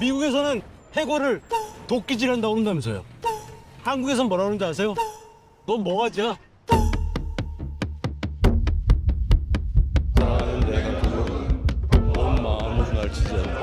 미국에서는 해골을 도끼질한다고 그런다면서요. 한국에선 뭐라 그러는지 아세요? 넌 뭐가지야? 사랑하는 내가 그거를 온 마음으로 날 지지한다.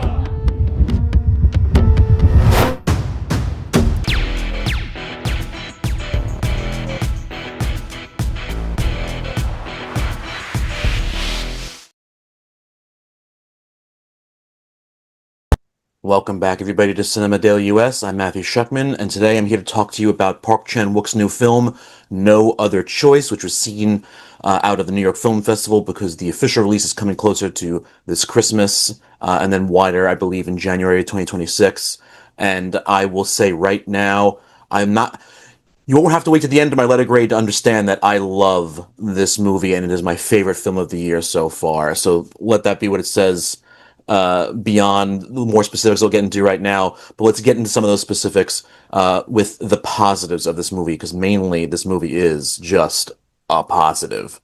Welcome back, everybody, to Cinema Daily US. I'm Matthew Schuchman, and today I'm here to talk to you about Park Chan-wook's new film, No Other Choice, which was seen out of the New York Film Festival because the official release is coming closer to this Christmas, and then wider, I believe, in January 2026. And I will say right now, you won't have to wait to the end of my letter grade to understand that I love this movie, and it is my favorite film of the year so far. So let that be what it says. Beyond the more specifics I'll get into right now, but let's get into some of those specifics with the positives of this movie, because mainly this movie is just a positive.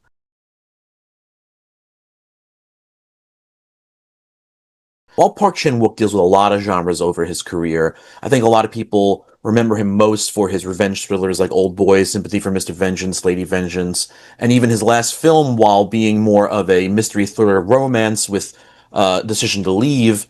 While Park Chan-wook deals with a lot of genres over his career, I think a lot of people remember him most for his revenge thrillers like Old Boy, Sympathy for Mr. Vengeance, Lady Vengeance, and even his last film, while being more of a mystery thriller romance with Decision to Leave.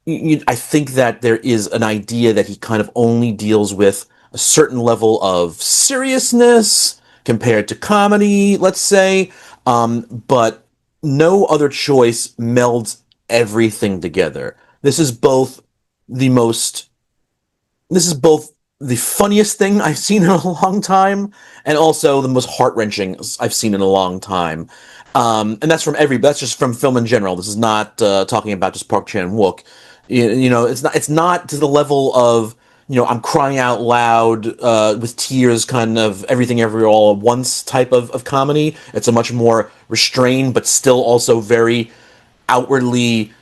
I think that there is an idea that he kind of only deals with a certain level of seriousness compared to comedy, let's say, but No Other Choice melds everything together. This is both the funniest thing I've seen in a long time, and also the most heart-wrenching I've seen in a long time. And that's just from film in general. This is not talking about just Park Chan-wook. It's not to the level of, I'm crying out loud with tears, kind of everything everywhere all at once type of comedy. It's a much more restrained, but still also very outwardly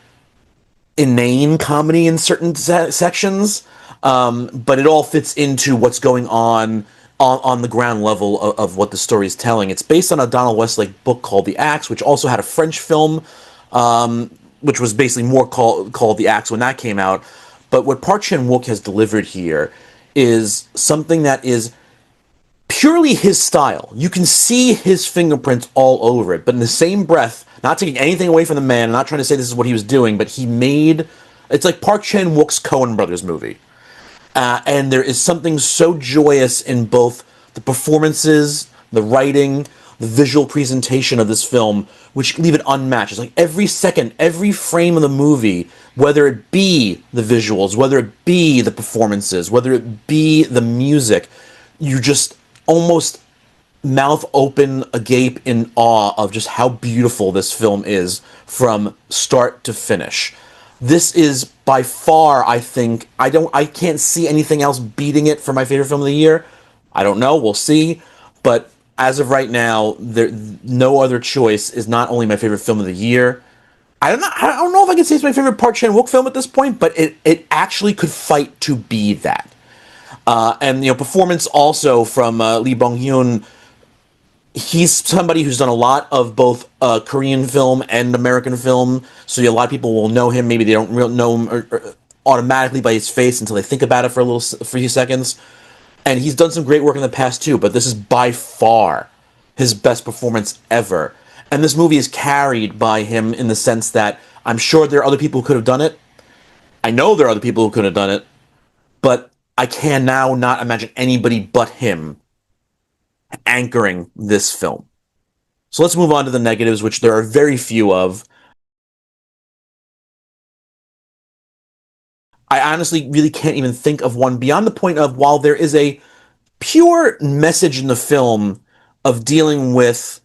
inane comedy in certain sections. But it all fits into what's going on the ground level of what the story is telling. It's based on a Donald Westlake book called The Axe, which also had a French film, which was basically more called The Axe when that came out. But what Park Chan-wook has delivered here is something that is purely his style. You can see his fingerprints all over it, but in the same breath, not taking anything away from the man, not trying to say this is what he was doing, but it's like Park Chan-wook's Coen Brothers movie. And there is something so joyous in both the performances, the writing, the visual presentation of this film, which leave it unmatched. It's like every second, every frame of the movie, whether it be the visuals, whether it be the performances, whether it be the music, you just almost mouth open agape in awe of just how beautiful this film is from start to finish. This is by far, I think, I can't see anything else beating it for my favorite film of the year. I don't know, we'll see. But as of right now, No Other Choice is not only my favorite film of the year. I don't know if I can say it's my favorite Park Chan-wook film at this point, but it actually could fight to be that. And performance also from leebyunghun. He's somebody who's done a lot of both Korean film and American film, so a lot of people will know him. Maybe they don't know him automatically by his face until they think about it for a few seconds. And he's done some great work in the past too, but this is by far his best performance ever. And this movie is carried by him in the sense that I'm sure there are other people who could have done it. I know there are other people who could have done it, but I can now not imagine anybody but him anchoring this film. So let's move on to the negatives, which there are very few of. I honestly really can't even think of one beyond the point of, while there is a pure message in the film of dealing with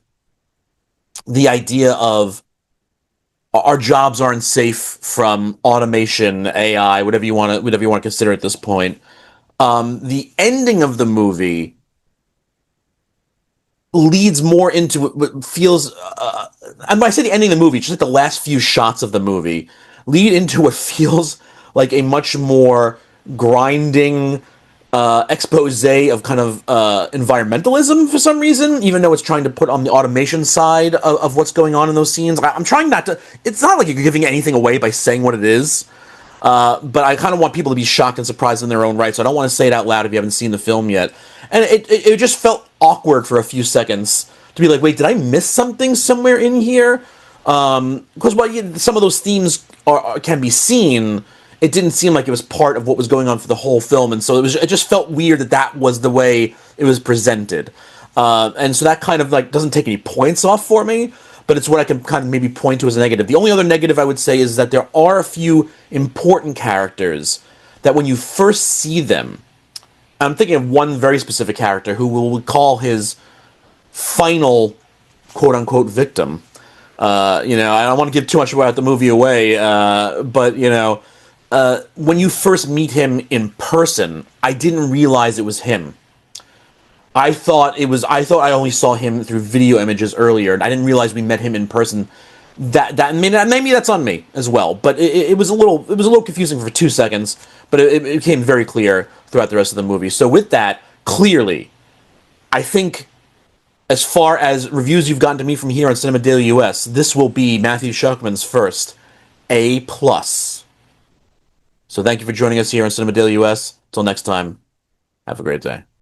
the idea of our jobs aren't safe from automation, AI, whatever you want to consider at this point. The ending of the movie leads more into what feels, and when I say the ending of the movie, just like the last few shots of the movie, lead into what feels like a much more grinding expose of kind of environmentalism for some reason, even though it's trying to put on the automation side of what's going on in those scenes. I'm trying not to, it's not like you're giving anything away by saying what it is, But I kind of want people to be shocked and surprised in their own right, so I don't want to say it out loud if you haven't seen the film yet. And it just felt awkward for a few seconds to be like, wait, did I miss something somewhere in here? Because while some of those themes can be seen, it didn't seem like it was part of what was going on for the whole film, and so it just felt weird that was the way it was presented. And so that kind of like doesn't take any points off for me, but it's what I can kind of maybe point to as a negative. The only other negative I would say is that there are a few important characters that when you first see them, I'm thinking of one very specific character who we'll call his final quote-unquote victim. I don't want to give too much about the movie away, but, when you first meet him in person, I didn't realize it was him. I thought I only saw him through video images earlier, and I didn't realize we met him in person. Maybe that's on me as well, but it was a little confusing for 2 seconds, but it became very clear throughout the rest of the movie. So with that, clearly, I think as far as reviews you've gotten to me from here on Cinema Daily US, this will be Matthew Schuchman's first A+. So thank you for joining us here on Cinema Daily US. Till next time, have a great day.